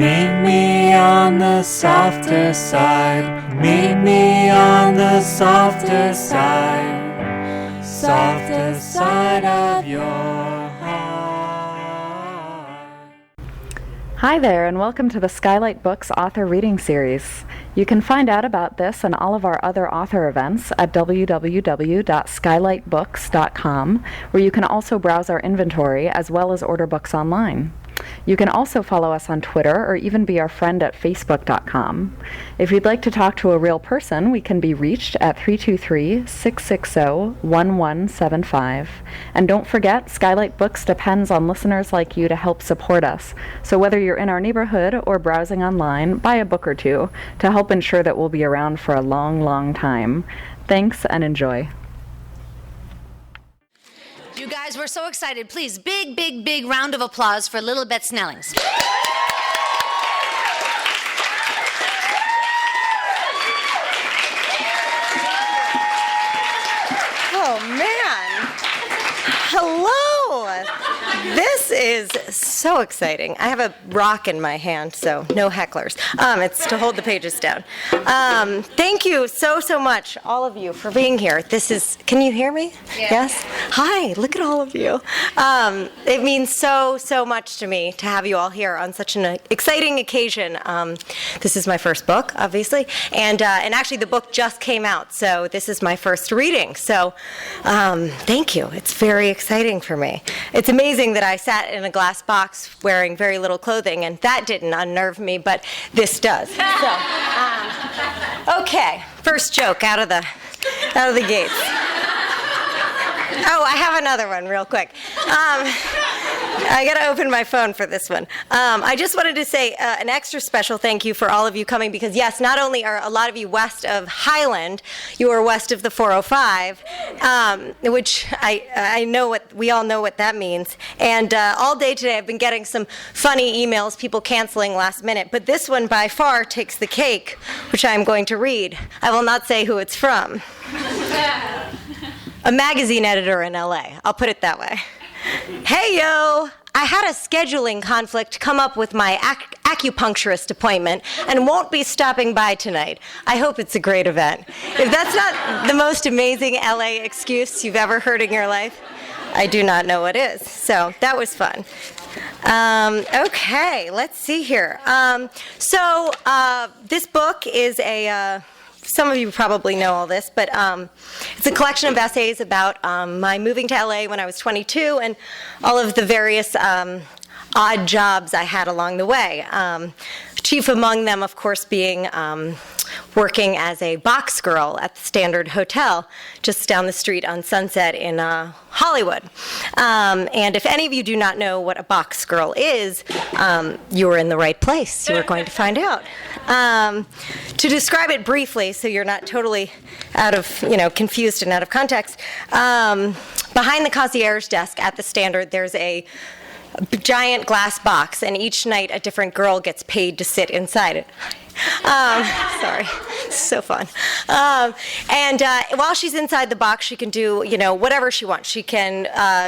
Meet me on the softer side. Meet me on the softer side. Softer side of your heart. Hi there, and welcome to the Skylight Books author reading series. You can find out about this and all of our other author events at www.skylightbooks.com, where you can also browse our inventory as well as order books online. You can also follow us on Twitter or even be our friend at facebook.com. If you'd like to talk to a real person, we can be reached at 323-660-1175. And don't forget, Skylight Books depends on listeners like you to help support us. So whether you're in our neighborhood or browsing online, buy a book or two to help ensure that we'll be around for a long, long time. Thanks and enjoy. You guys, we're so excited. Please, big, big, big round of applause for Lilibet Snellings. Oh, man. Hello. This is so exciting. I have a rock in my hand, so no hecklers. It's to hold the pages down. Thank you so much, all of you, for being here. Can you hear me? Yeah. Yes? Hi, look at all of you. It means so much to me to have you all here on such an exciting occasion. This is my first book, obviously, and actually the book just came out, so this is my first reading. So thank you. It's very exciting for me. It's amazing that I sat in a glass box wearing very little clothing, and that didn't unnerve me, but this does. So, okay, first joke out of the gates. Oh, I have another one real quick. I got to open my phone for this one. I just wanted to say an extra special thank you for all of you coming because, yes, not only are a lot of you west of Highland, you are west of the 405, which I know we all know what that means. And all day today I've been getting some funny emails, people canceling last minute. But this one by far takes the cake, which I'm going to read. I will not say who it's from. A magazine editor in LA. I'll put it that way. Hey, yo! I had a scheduling conflict come up with my acupuncturist appointment and won't be stopping by tonight. I hope it's a great event. If that's not the most amazing LA excuse you've ever heard in your life, I do not know what is. So that was fun. Okay, let's see here. This book is some of you probably know all this, but it's a collection of essays about my moving to LA when I was 22 and all of the various odd jobs I had along the way. Chief among them, of course, being working as a box girl at the Standard Hotel just down the street on Sunset in Hollywood. And if any of you do not know what a box girl is, you are in the right place. You are going to find out. To describe it briefly, so you're not totally out of, confused and out of context, behind the concierge desk at the Standard, there's a giant glass box, and each night a different girl gets paid to sit inside it. Sorry, it's so fun. And while she's inside the box, she can do, whatever she wants. She can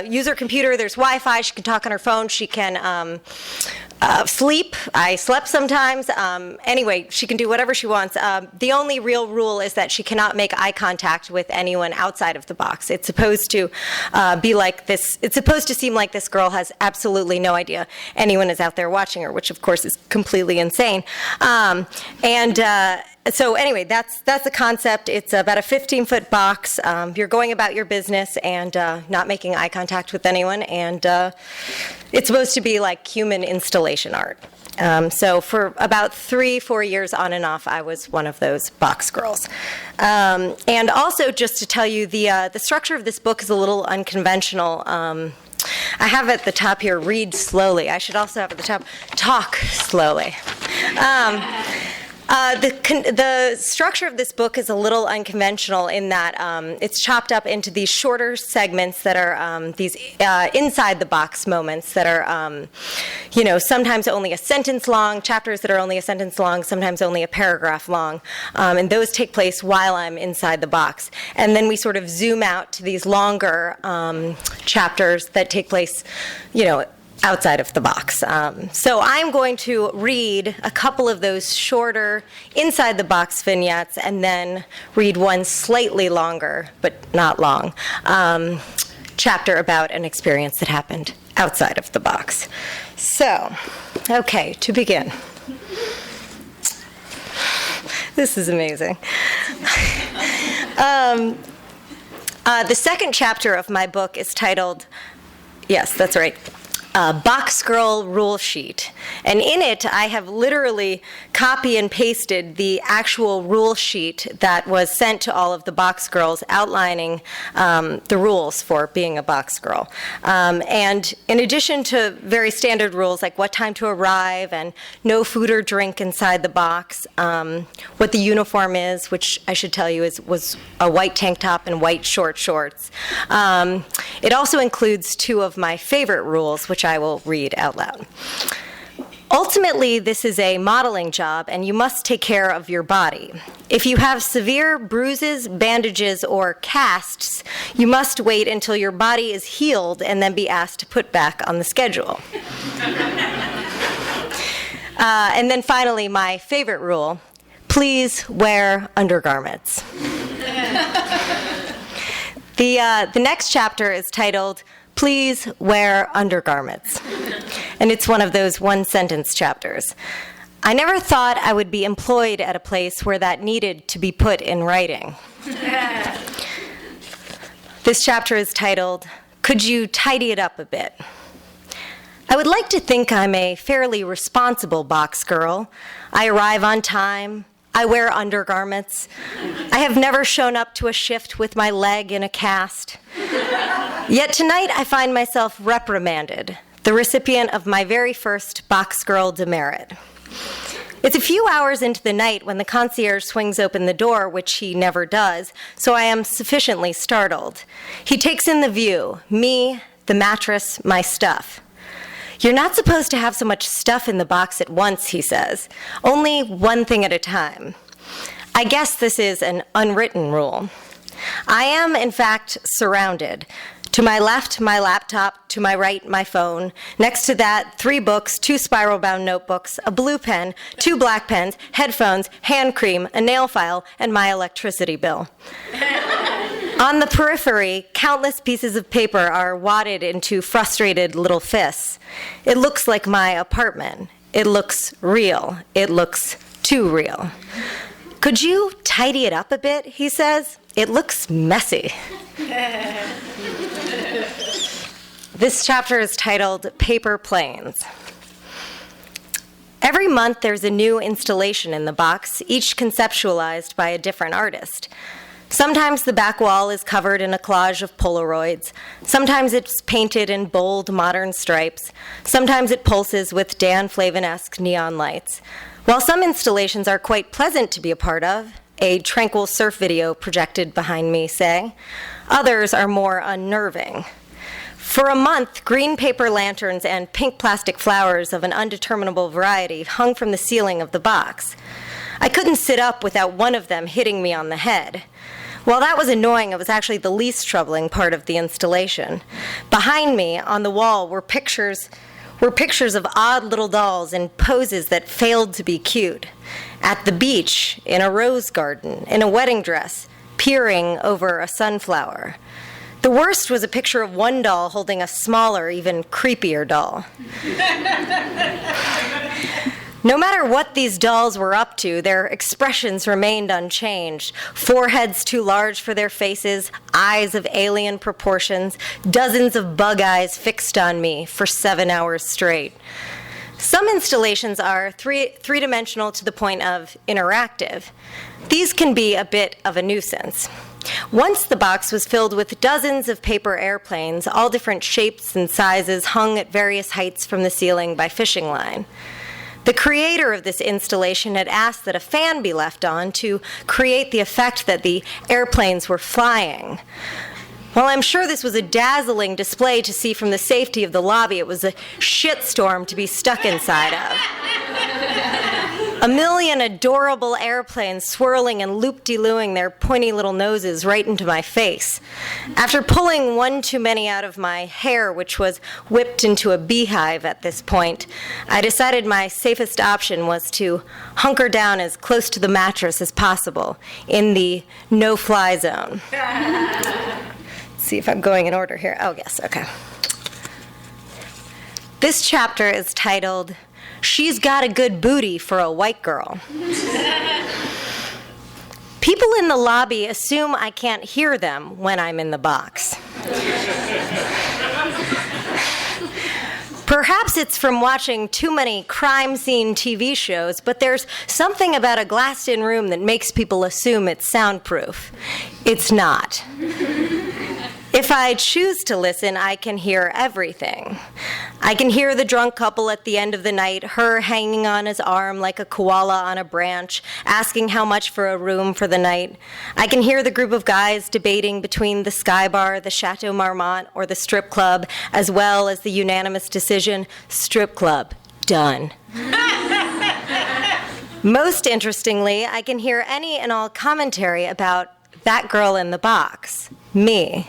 use her computer. There's Wi-Fi. She can talk on her phone. She can sleep. I slept sometimes. Anyway, she can do whatever she wants. The only real rule is that she cannot make eye contact with anyone outside of the box. It's supposed to be like this. It's supposed to seem like this girl has absolutely no idea anyone is out there watching her, which of course is completely insane. So anyway, that's the concept. It's about a 15-foot box. You're going about your business and not making eye contact with anyone, and it's supposed to be like human installation art. So for about 3-4 years on and off, I was one of those box girls. And also, just to tell you, the structure of this book is a little unconventional. I have at the top here, read slowly. I should also have at the top, talk slowly. The structure of this book is a little unconventional in that it's chopped up into these shorter segments that are these inside the box moments that are, sometimes only a sentence long, chapters that are only a sentence long, sometimes only a paragraph long, and those take place while I'm inside the box. And then we sort of zoom out to these longer chapters that take place, outside of the box. So I'm going to read a couple of those shorter inside the box vignettes and then read one slightly longer, but not long, chapter about an experience that happened outside of the box. So, okay, to begin. This is amazing. The second chapter of my book is titled, yes, that's right, Box Girl Rule Sheet. And in it, I have literally copy and pasted the actual rule sheet that was sent to all of the box girls outlining the rules for being a box girl. And in addition to very standard rules like what time to arrive and no food or drink inside the box, what the uniform is, which I should tell you was a white tank top and white short shorts. It also includes two of my favorite rules, which I will read out loud. Ultimately, this is a modeling job, and you must take care of your body. If you have severe bruises, bandages, or casts, you must wait until your body is healed and then be asked to put back on the schedule. And then finally, my favorite rule, please wear undergarments. The next chapter is titled, Please Wear Undergarments. And it's one of those one-sentence chapters. I never thought I would be employed at a place where that needed to be put in writing. This chapter is titled, Could You Tidy It Up a Bit? I would like to think I'm a fairly responsible box girl. I arrive on time. I wear undergarments. I have never shown up to a shift with my leg in a cast. Yet tonight I find myself reprimanded, the recipient of my very first box girl demerit. It's a few hours into the night when the concierge swings open the door, which he never does, so I am sufficiently startled. He takes in the view, me, the mattress, my stuff. You're not supposed to have so much stuff in the box at once, he says. Only one thing at a time. I guess this is an unwritten rule. I am, in fact, surrounded. To my left, my laptop. To my right, my phone. Next to that, 3 books, 2 spiral-bound notebooks, a blue pen, 2 black pens, headphones, hand cream, a nail file, and my electricity bill. On the periphery, countless pieces of paper are wadded into frustrated little fists. It looks like my apartment. It looks real. It looks too real. Could you tidy it up a bit, he says? It looks messy. This chapter is titled Paper Planes. Every month there's a new installation in the box, each conceptualized by a different artist. Sometimes the back wall is covered in a collage of Polaroids. Sometimes it's painted in bold, modern stripes. Sometimes it pulses with Dan Flavin-esque neon lights. While some installations are quite pleasant to be a part of, a tranquil surf video projected behind me, say, others are more unnerving. For a month, green paper lanterns and pink plastic flowers of an undeterminable variety hung from the ceiling of the box. I couldn't sit up without one of them hitting me on the head. While that was annoying, it was actually the least troubling part of the installation. Behind me, on the wall, were pictures of odd little dolls in poses that failed to be cute. At the beach, in a rose garden, in a wedding dress, peering over a sunflower. The worst was a picture of one doll holding a smaller, even creepier doll. No matter what these dolls were up to, their expressions remained unchanged. Foreheads too large for their faces, eyes of alien proportions, dozens of bug eyes fixed on me for 7 hours straight. Some installations are three-dimensional to the point of interactive. These can be a bit of a nuisance. Once the box was filled with dozens of paper airplanes, all different shapes and sizes, hung at various heights from the ceiling by fishing line. The creator of this installation had asked that a fan be left on to create the effect that the airplanes were flying. While I'm sure this was a dazzling display to see from the safety of the lobby, it was a shitstorm to be stuck inside of. A million adorable airplanes swirling and loop-de-looing their pointy little noses right into my face. After pulling one too many out of my hair, which was whipped into a beehive at this point, I decided my safest option was to hunker down as close to the mattress as possible in the no-fly zone. Let's see if I'm going in order here. Oh, yes, okay. This chapter is titled, "She's Got a Good Booty for a White Girl." People in the lobby assume I can't hear them when I'm in the box. Perhaps it's from watching too many crime scene TV shows, but there's something about a glassed-in room that makes people assume it's soundproof. It's not. If I choose to listen, I can hear everything. I can hear the drunk couple at the end of the night, her hanging on his arm like a koala on a branch, asking how much for a room for the night. I can hear the group of guys debating between the Sky Bar, the Chateau Marmont, or the strip club, as well as the unanimous decision, strip club, done. Most interestingly, I can hear any and all commentary about that girl in the box, me.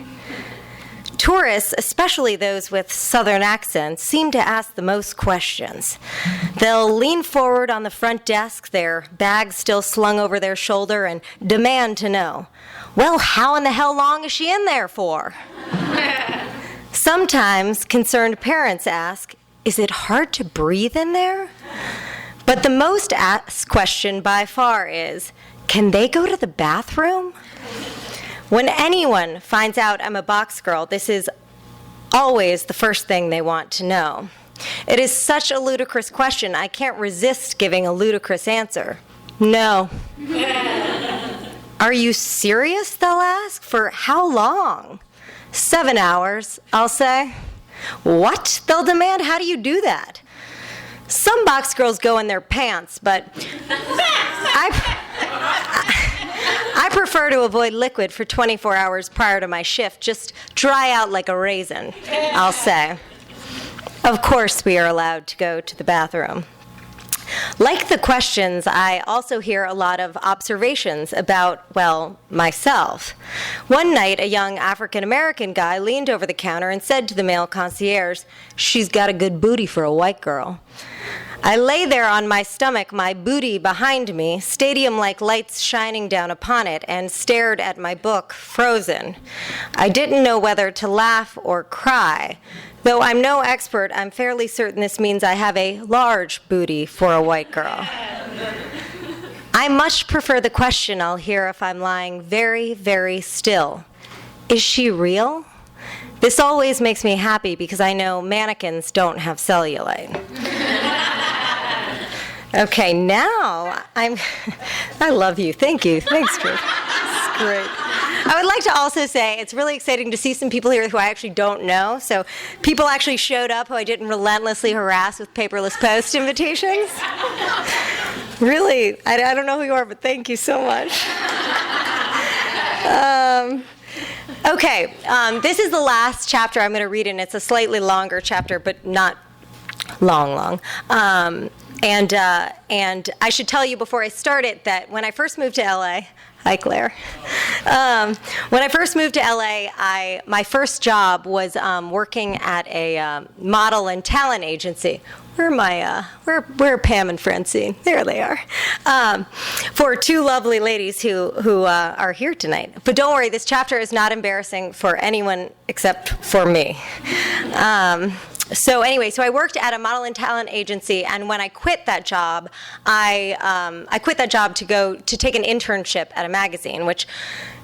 Tourists, especially those with southern accents, seem to ask the most questions. They'll lean forward on the front desk, their bags still slung over their shoulder, and demand to know, well, how in the hell long is she in there for? Sometimes concerned parents ask, is it hard to breathe in there? But the most asked question by far is, can they go to the bathroom? When anyone finds out I'm a box girl, this is always the first thing they want to know. It is such a ludicrous question, I can't resist giving a ludicrous answer. No. Are you serious, they'll ask? For how long? 7 hours, I'll say. What? They'll demand, how do you do that? Some box girls go in their pants, but I prefer to avoid liquid for 24 hours prior to my shift. Just dry out like a raisin, I'll say. Of course we are allowed to go to the bathroom. Like the questions, I also hear a lot of observations about, well, myself. One night, a young African-American guy leaned over the counter and said to the male concierge, "She's got a good booty for a white girl." I lay there on my stomach, my booty behind me, stadium-like lights shining down upon it, and stared at my book, frozen. I didn't know whether to laugh or cry. Though I'm no expert, I'm fairly certain this means I have a large booty for a white girl. I much prefer the question I'll hear if I'm lying very, very still. Is she real? This always makes me happy because I know mannequins don't have cellulite. Okay, now I love you. Thank you. Thanks, Drew. It's great. I would like to also say it's really exciting to see some people here who I actually don't know. So people actually showed up who I didn't relentlessly harass with paperless post invitations. Really, I don't know who you are, but thank you so much. Okay, this is the last chapter I'm going to read, and it's a slightly longer chapter, but not long. And I should tell you before I start it that when I first moved to LA, hi Claire. When I first moved to LA, my first job was working at a model and talent agency. Where Pam and Francine? There they are. For two lovely ladies who are here tonight. But don't worry, this chapter is not embarrassing for anyone except for me. So I worked at a model and talent agency, and when I quit that job, I quit that job to take an internship at a magazine, which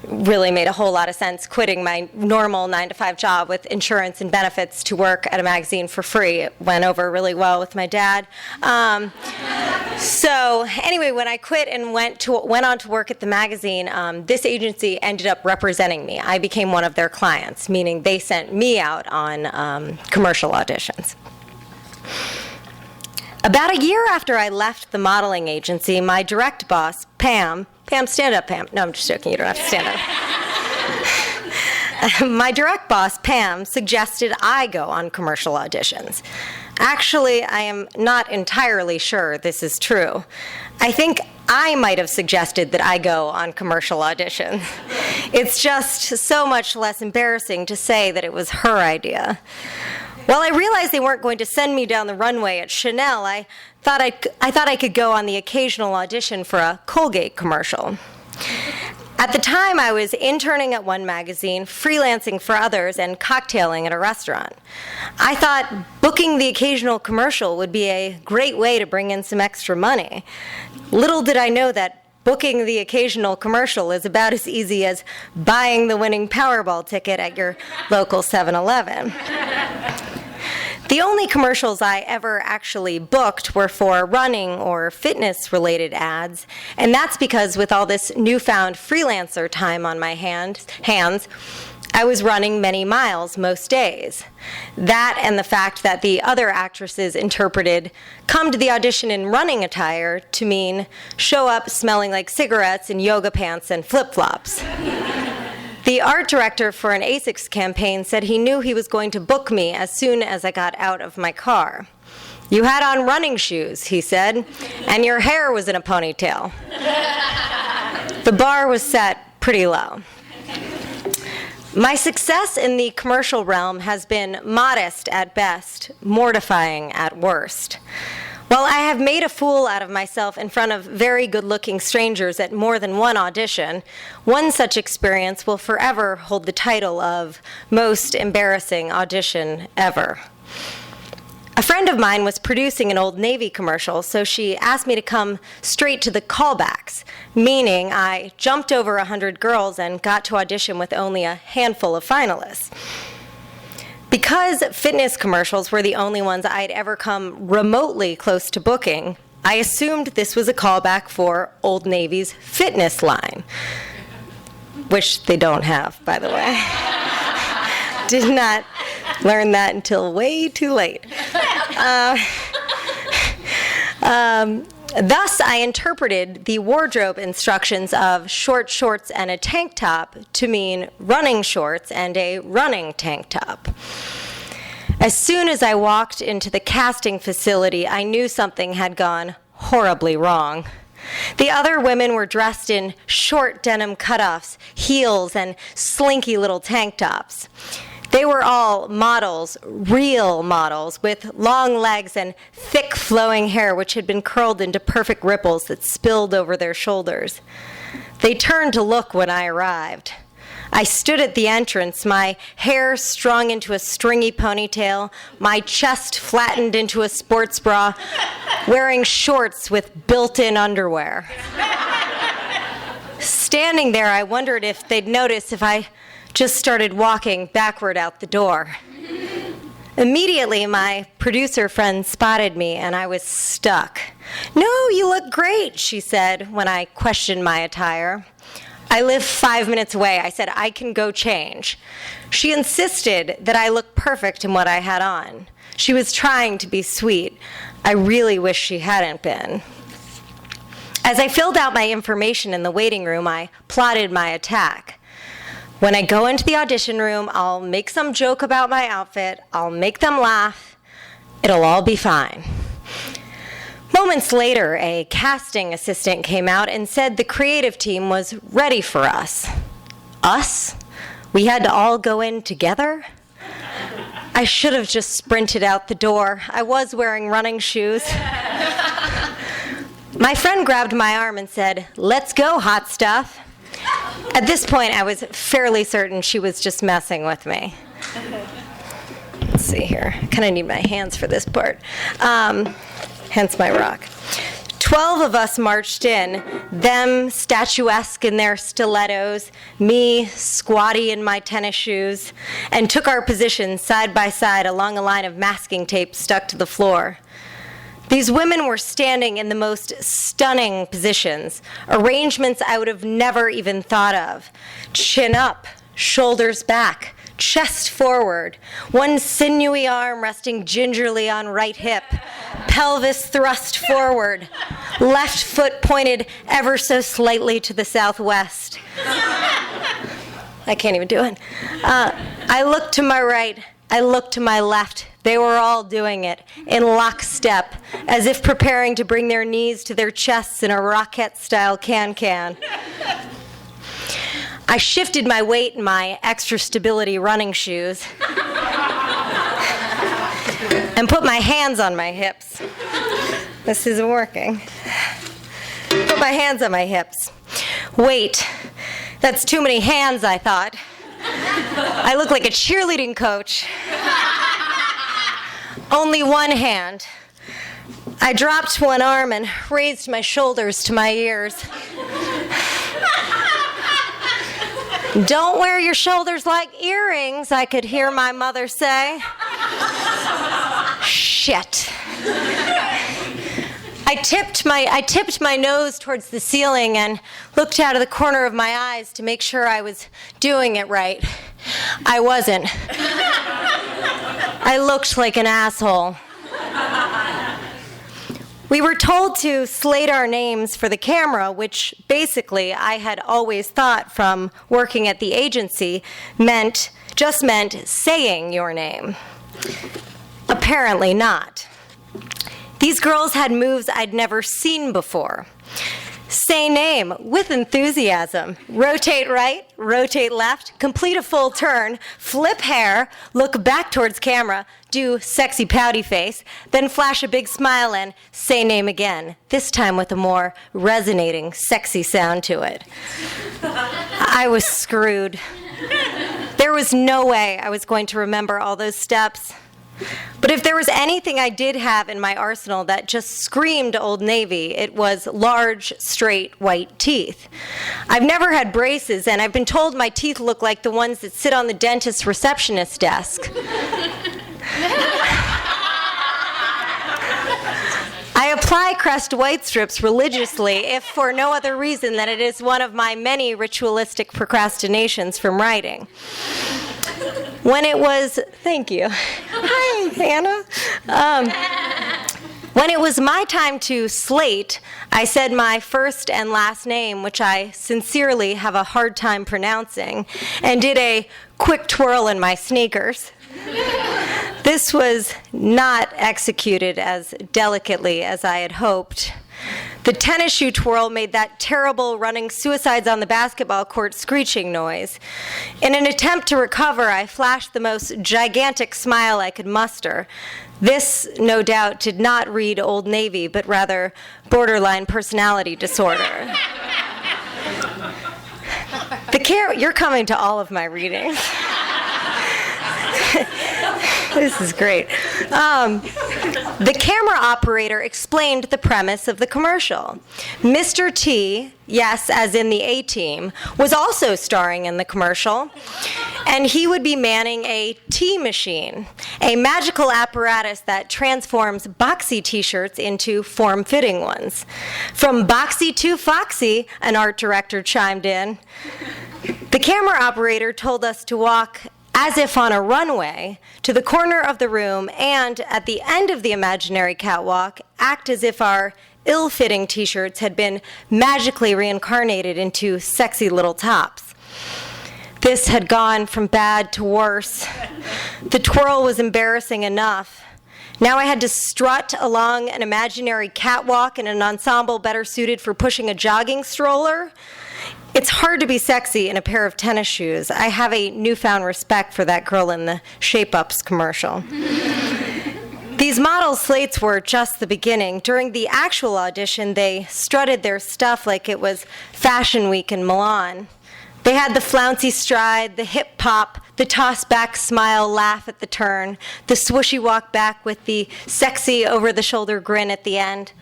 really made a whole lot of sense, quitting my normal 9-to-5 job with insurance and benefits to work at a magazine for free. It went over really well with my dad. When I quit and went on to work at the magazine, this agency ended up representing me. I became one of their clients, meaning they sent me out on commercial auditions. About a year after I left the modeling agency, my direct boss, Pam, stand up, Pam. No, I'm just joking. You don't have to stand up. My direct boss, Pam, suggested I go on commercial auditions. Actually, I am not entirely sure this is true. I think I might have suggested that I go on commercial auditions. It's just so much less embarrassing to say that it was her idea. Well, I realized they weren't going to send me down the runway at Chanel. I thought I could go on the occasional audition for a Colgate commercial. At the time, I was interning at one magazine, freelancing for others, and cocktailing at a restaurant. I thought booking the occasional commercial would be a great way to bring in some extra money. Little did I know that booking the occasional commercial is about as easy as buying the winning Powerball ticket at your local 7-Eleven. The only commercials I ever actually booked were for running or fitness-related ads, and that's because with all this newfound freelancer time on my hands, I was running many miles most days. That and the fact that the other actresses interpreted "come to the audition in running attire" to mean show up smelling like cigarettes in yoga pants and flip-flops. The art director for an ASICS campaign said he knew he was going to book me as soon as I got out of my car. "You had on running shoes," he said, "and your hair was in a ponytail." The bar was set pretty low. My success in the commercial realm has been modest at best, mortifying at worst. While I have made a fool out of myself in front of very good-looking strangers at more than one audition, one such experience will forever hold the title of most embarrassing audition ever. A friend of mine was producing an Old Navy commercial, so she asked me to come straight to the callbacks, meaning I jumped over 100 girls and got to audition with only a handful of finalists. Because fitness commercials were the only ones I'd ever come remotely close to booking, I assumed this was a callback for Old Navy's fitness line, which they don't have, by the way. Did not learn that until way too late. Thus, I interpreted the wardrobe instructions of short shorts and a tank top to mean running shorts and a running tank top. As soon as I walked into the casting facility, I knew something had gone horribly wrong. The other women were dressed in short denim cutoffs, heels, and slinky little tank tops. They were all models, real models, with long legs and thick flowing hair which had been curled into perfect ripples that spilled over their shoulders. They turned to look when I arrived. I stood at the entrance, my hair strung into a stringy ponytail, my chest flattened into a sports bra, wearing shorts with built-in underwear. Standing there, I wondered if they'd notice if I just started walking backward out the door. Immediately, my producer friend spotted me, and I was stuck. "No, you look great," she said when I questioned my attire. "I live 5 minutes away." I said, "I can go change." She insisted that I look perfect in what I had on. She was trying to be sweet. I really wish she hadn't been. As I filled out my information in the waiting room, I plotted my attack. When I go into the audition room, I'll make some joke about my outfit, I'll make them laugh, it'll all be fine. Moments later, a casting assistant came out and said the creative team was ready for us. Us? We had to all go in together? I should have just sprinted out the door. I was wearing running shoes. My friend grabbed my arm and said, "Let's go, hot stuff." At this point, I was fairly certain she was just messing with me. Let's see here. I kind of need my hands for this part. Hence my rock. 12 of us marched in, them statuesque in their stilettos, me squatty in my tennis shoes, and took our positions side by side along a line of masking tape stuck to the floor. These women were standing in the most stunning positions, arrangements I would have never even thought of. Chin up, shoulders back, chest forward, one sinewy arm resting gingerly on right hip, pelvis thrust forward, left foot pointed ever so slightly to the southwest. I can't even do it. I looked to my right, I looked to my left. They were all doing it in lockstep, as if preparing to bring their knees to their chests in a Rockette-style can-can. I shifted my weight in my extra stability running shoes and put my hands on my hips. This isn't working. Put my hands on my hips. Wait, that's too many hands, I thought. I look like a cheerleading coach. Only one hand. I dropped one arm and raised my shoulders to my ears. Don't wear your shoulders like earrings, I could hear my mother say. Shit. I tipped my nose towards the ceiling and looked out of the corner of my eyes to make sure I was doing it right. I wasn't. I looked like an asshole. We were told to slate our names for the camera, which basically I had always thought from working at the agency just meant saying your name. Apparently not. These girls had moves I'd never seen before. Say name with enthusiasm. Rotate right, rotate left, complete a full turn, flip hair, look back towards camera, do sexy pouty face, then flash a big smile and say name again, this time with a more resonating, sexy sound to it. I was screwed. There was no way I was going to remember all those steps. But if there was anything I did have in my arsenal that just screamed Old Navy, it was large, straight, white teeth. I've never had braces, and I've been told my teeth look like the ones that sit on the dentist's receptionist desk. I apply Crest White Strips religiously, if for no other reason than it is one of my many ritualistic procrastinations from writing. Thank you. Hi, Hannah. When it was my time to slate, I said my first and last name, which I sincerely have a hard time pronouncing, and did a quick twirl in my sneakers. This was not executed as delicately as I had hoped. The tennis shoe twirl made that terrible running suicides on the basketball court screeching noise. In an attempt to recover, I flashed the most gigantic smile I could muster. This, no doubt, did not read Old Navy, but rather borderline personality disorder. You're coming to all of my readings. This is great. The camera operator explained the premise of the commercial. Mr. T, yes, as in the A-Team, was also starring in the commercial, and he would be manning a tea machine, a magical apparatus that transforms boxy t-shirts into form-fitting ones. From boxy to foxy, an art director chimed in. The camera operator told us to walk as if on a runway, to the corner of the room, and at the end of the imaginary catwalk, act as if our ill-fitting t-shirts had been magically reincarnated into sexy little tops. This had gone from bad to worse. The twirl was embarrassing enough. Now I had to strut along an imaginary catwalk in an ensemble better suited for pushing a jogging stroller. It's hard to be sexy in a pair of tennis shoes. I have a newfound respect for that girl in the Shape-Ups commercial. These model slates were just the beginning. During the actual audition, they strutted their stuff like it was Fashion Week in Milan. They had the flouncy stride, the hip pop, the toss-back smile, laugh at the turn, the swooshy walk back with the sexy over-the-shoulder grin at the end.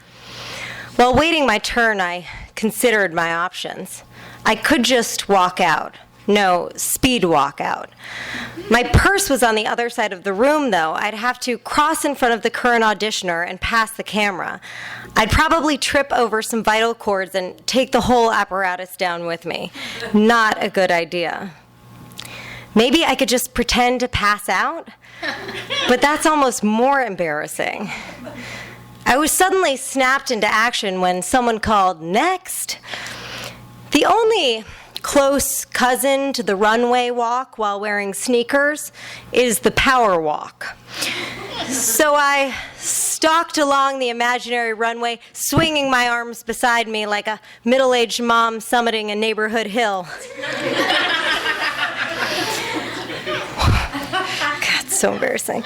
While waiting my turn, I considered my options. I could just walk out. No, speed walk out. My purse was on the other side of the room, though. I'd have to cross in front of the current auditioner and pass the camera. I'd probably trip over some vital cords and take the whole apparatus down with me. Not a good idea. Maybe I could just pretend to pass out? But that's almost more embarrassing. I was suddenly snapped into action when someone called, "Next!" The only close cousin to the runway walk while wearing sneakers is the power walk. So I stalked along the imaginary runway, swinging my arms beside me like a middle-aged mom summiting a neighborhood hill. God, so embarrassing.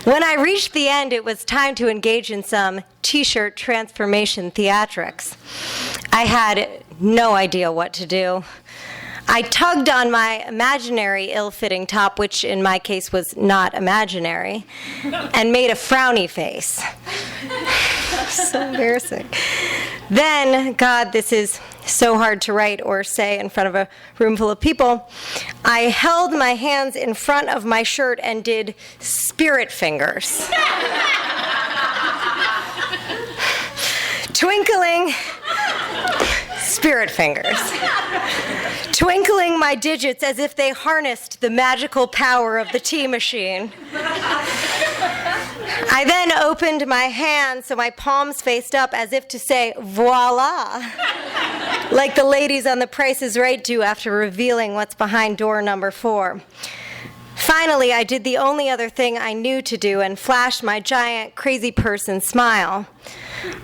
When I reached the end, it was time to engage in some t-shirt transformation theatrics. I had no idea what to do. I tugged on my imaginary ill-fitting top, which in my case was not imaginary, and made a frowny face. So embarrassing. Then, God, this is so hard to write or say in front of a room full of people, I held my hands in front of my shirt and did spirit fingers. Twinkling, spirit fingers. Twinkling my digits as if they harnessed the magical power of the tea machine. I then opened my hands so my palms faced up as if to say, voila, like the ladies on The Price is Right do after revealing what's behind door number 4. Finally, I did the only other thing I knew to do and flashed my giant crazy person smile.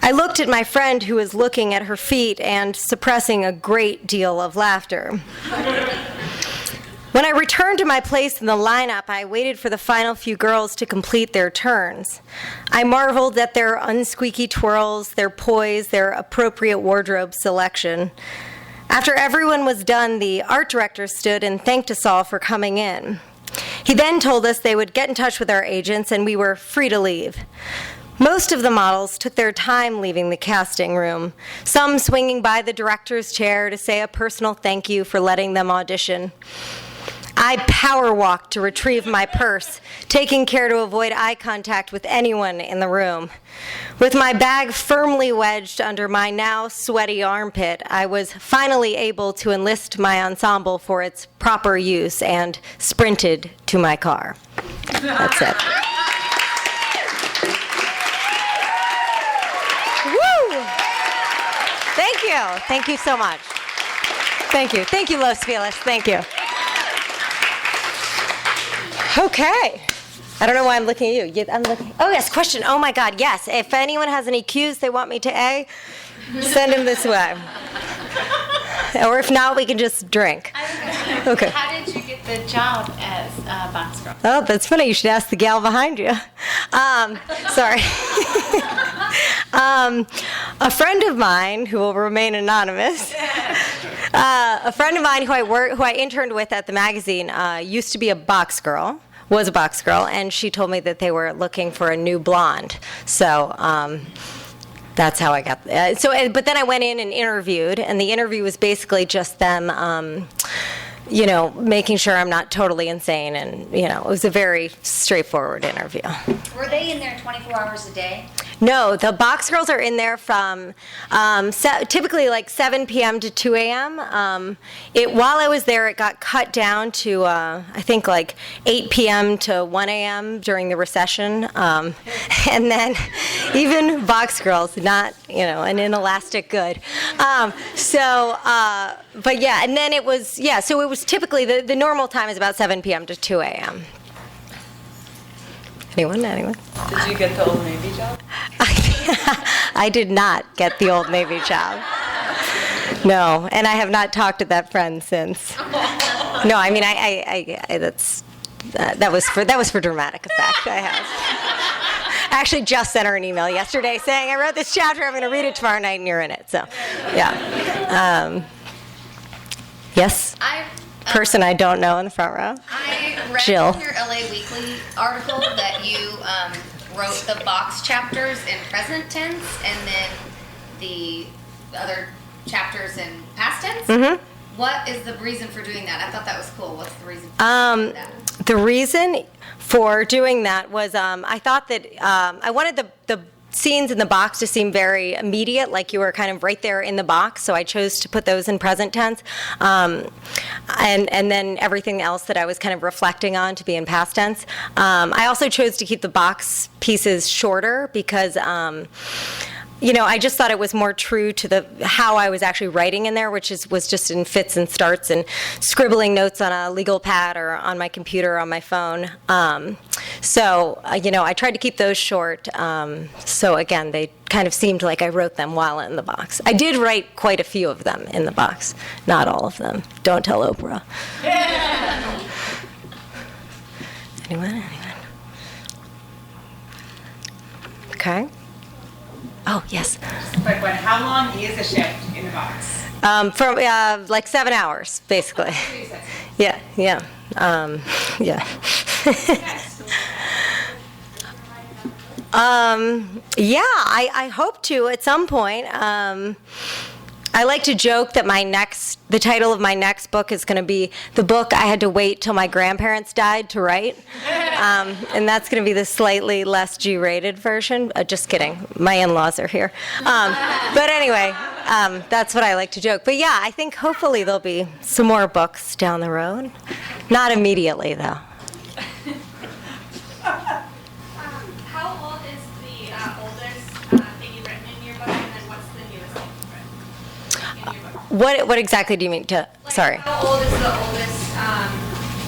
I looked at my friend who was looking at her feet and suppressing a great deal of laughter. When I returned to my place in the lineup, I waited for the final few girls to complete their turns. I marveled at their unsqueaky twirls, their poise, their appropriate wardrobe selection. After everyone was done, the art director stood and thanked us all for coming in. He then told us they would get in touch with our agents and we were free to leave. Most of the models took their time leaving the casting room, some swinging by the director's chair to say a personal thank you for letting them audition. I power walked to retrieve my purse, taking care to avoid eye contact with anyone in the room. With my bag firmly wedged under my now sweaty armpit, I was finally able to enlist my ensemble for its proper use and sprinted to my car. That's it. Woo! Thank you. Thank you so much. Thank you. Thank you, Los Feliz. Thank you. Okay. I don't know why I'm looking at you. I'm looking. Oh, yes, question. Oh, my God, yes. If anyone has any cues they want me to A, send them this way. Or if not, we can just drink. Okay. How did you get the job as a box girl? Oh, that's funny. You should ask the gal behind you. Sorry. A friend of mine who will remain anonymous, a friend of mine who I interned with at the magazine used to be a box girl, was a box girl, and she told me that they were looking for a new blonde. So that's how I got. But then I went in and interviewed, and the interview was basically just them. Making sure I'm not totally insane, and it was a very straightforward interview. Were they in there 24 hours a day? No, the box girls are in there from typically like 7 p.m. to 2 a.m. While I was there, it got cut down to I think like 8 p.m. to 1 a.m. during the recession, and then even box girls, not an inelastic good. But yeah, and then it was so it was typically the normal time is about 7 p.m. to 2 a.m. Anyone? Did you get the Old Navy job? I did not get the Old Navy job. No, and I have not talked to that friend since. No, I mean, that was for dramatic effect. I have. I actually just sent her an email yesterday saying, I wrote this chapter, I'm going to read it tomorrow night, and you're in it. So, yeah. Yes? Person I don't know in the front row. I read Jill. in your LA Weekly article that you wrote the box chapters in present tense and then the other chapters in past tense. Mm-hmm. What is the reason for doing that? I thought that was cool. What's the reason for doing that? The reason for doing that was I thought that I wanted the scenes in the box to seem very immediate, like you were kind of right there in the box, so I chose to put those in present tense. And then everything else that I was kind of reflecting on to be in past tense. I also chose to keep the box pieces shorter because I just thought it was more true to how I was actually writing in there, which was just in fits and starts and scribbling notes on a legal pad or on my computer or on my phone. I tried to keep those short. So again, they kind of seemed like I wrote them while in the box. I did write quite a few of them in the box, not all of them. Don't tell Oprah. Anyone? Okay. Oh, yes. Quick one. How long is a shift in the box? From like 7 hours, basically. Yeah. Yeah. I hope to at some point. I like to joke that the title of my next book is going to be the book I had to wait till my grandparents died to write. And that's going to be the slightly less G-rated version. Just kidding. My in-laws are here. But anyway, that's what I like to joke. But yeah, I think hopefully there'll be some more books down the road. Not immediately, though. How old is the oldest thing you've written in your book, and then what's the newest thing you've written in your book? What exactly do you mean? Sorry. How old is the oldest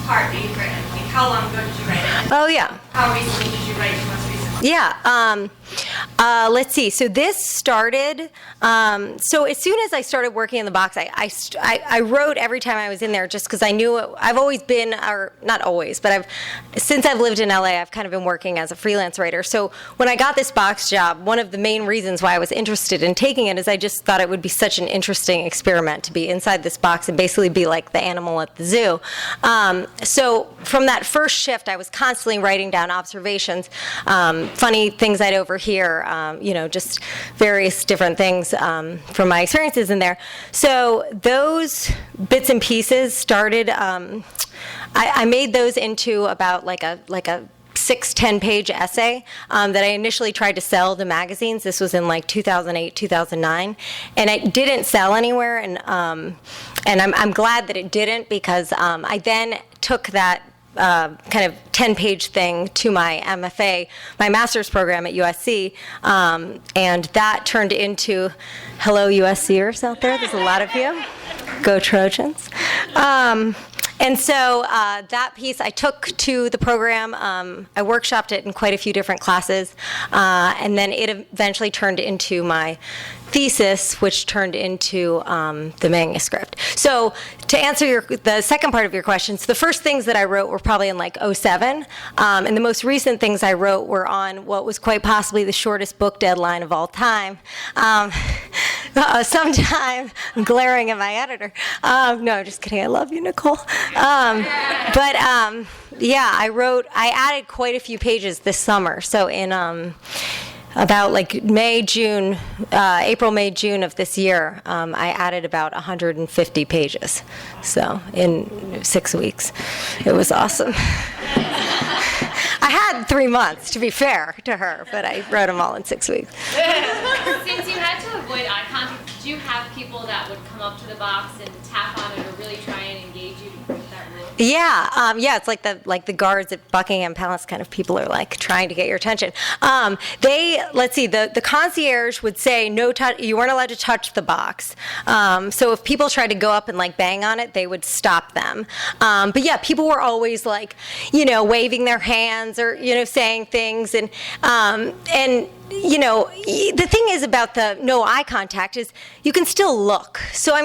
part that you've written? Like, how long ago did you write it? Oh, yeah. How recently did you write it most recently? Yeah. Let's see. So this started. So as soon as I started working in the box, I wrote every time I was in there, just because I knew I've always been, or not always, but since I've lived in LA, I've kind of been working as a freelance writer. So when I got this box job, one of the main reasons why I was interested in taking it is I just thought it would be such an interesting experiment to be inside this box and basically be like the animal at the zoo. So from that first shift, I was constantly writing down observations, funny things I'd overhear, just various different things from my experiences in there. So those bits and pieces started. I made those into about like a 6-10 page essay that I initially tried to sell to magazines. This was in like 2008, 2009, and it didn't sell anywhere. And I'm glad that it didn't, because I then took that kind of 10-page thing to my MFA, my master's program at USC, and that turned into, hello USCers out there, there's a lot of you, go Trojans. And so that piece I took to the program. I workshopped it in quite a few different classes, and then it eventually turned into my thesis, which turned into the manuscript. So to answer the second part of your question, so the first things that I wrote were probably in like '07, and the most recent things I wrote were on what was quite possibly the shortest book deadline of all time. Sometime, I'm glaring at my editor. No, I'm just kidding. I love you, Nicole. Yeah, I added quite a few pages this summer. So in about like April, May, June of this year, I added about 150 pages. So in 6 weeks, it was awesome. I had 3 months, to be fair to her, but I wrote them all in 6 weeks. Since you had to avoid eye contact, did you have people that would come up to the box and tap on it or really try and engage you to break that rule? Yeah, it's like the guards at Buckingham Palace kind of people are like trying to get your attention. The concierge would say no touch. You weren't allowed to touch the box. So if people tried to go up and like bang on it, they would stop them. But yeah, people were always like, waving their hands or saying things, and the thing is about the no eye contact is you can still look. So I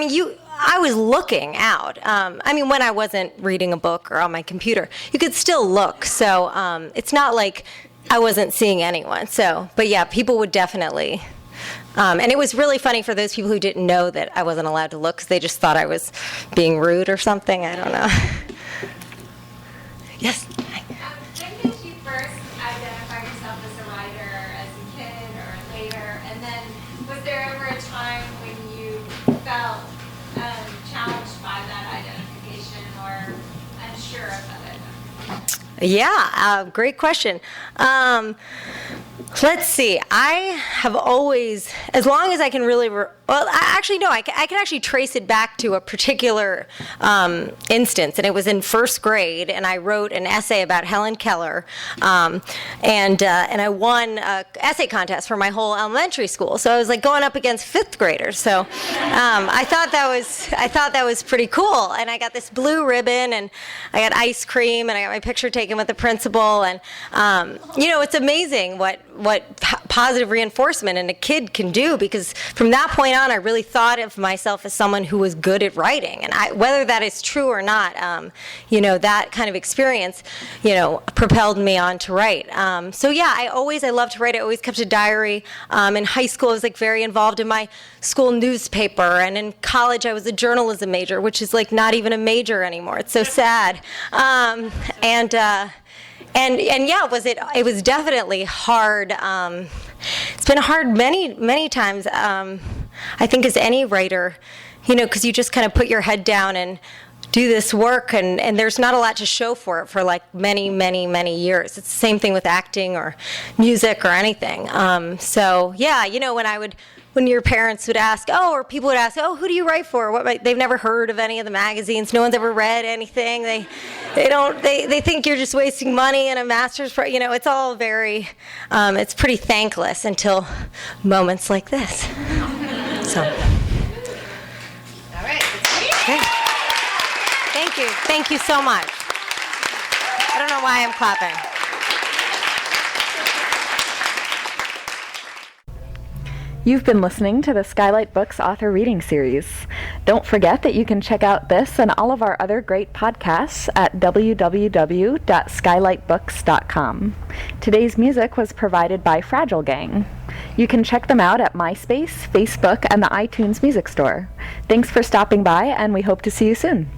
was looking out. When I wasn't reading a book or on my computer, you could still look. So it's not like I wasn't seeing anyone. So, but yeah, people would definitely. And it was really funny for those people who didn't know that I wasn't allowed to look because they just thought I was being rude or something. I don't know. Yes. When did you first identify yourself as a writer, as a kid or later? And then was there ever a time when you felt challenged by that identification or unsure of that identification? Yeah, great question. Let's see. I have always, as long as I can really, I can actually trace it back to a particular instance, and it was in first grade, and I wrote an essay about Helen Keller, and I won an essay contest for my whole elementary school. So I was like going up against fifth graders. So I thought that was pretty cool, and I got this blue ribbon, and I got ice cream, and I got my picture taken with the principal, and it's amazing what positive reinforcement in a kid can do, because from that point on I really thought of myself as someone who was good at writing, and whether that is true or not, that kind of experience propelled me on to write. I loved to write. I always kept a diary. In high school I was like very involved in my school newspaper, and in college I was a journalism major, which is like not even a major anymore. It's so sad. It was definitely hard. It's been hard many times, I think, as any writer, because you just kind of put your head down and do this work, and there's not a lot to show for it for like many years. It's the same thing with acting or music or anything. When your parents would ask, or people would ask, who do you write for? They've never heard of any of the magazines. No one's ever read anything. They think you're just wasting money in a master's. It's all very, it's pretty thankless until moments like this. So. All right. Okay. Thank you so much. I don't know why I'm clapping. You've been listening to the Skylight Books author reading series. Don't forget that you can check out this and all of our other great podcasts at www.skylightbooks.com. Today's music was provided by Fragile Gang. You can check them out at MySpace, Facebook, and the iTunes Music Store. Thanks for stopping by, and we hope to see you soon.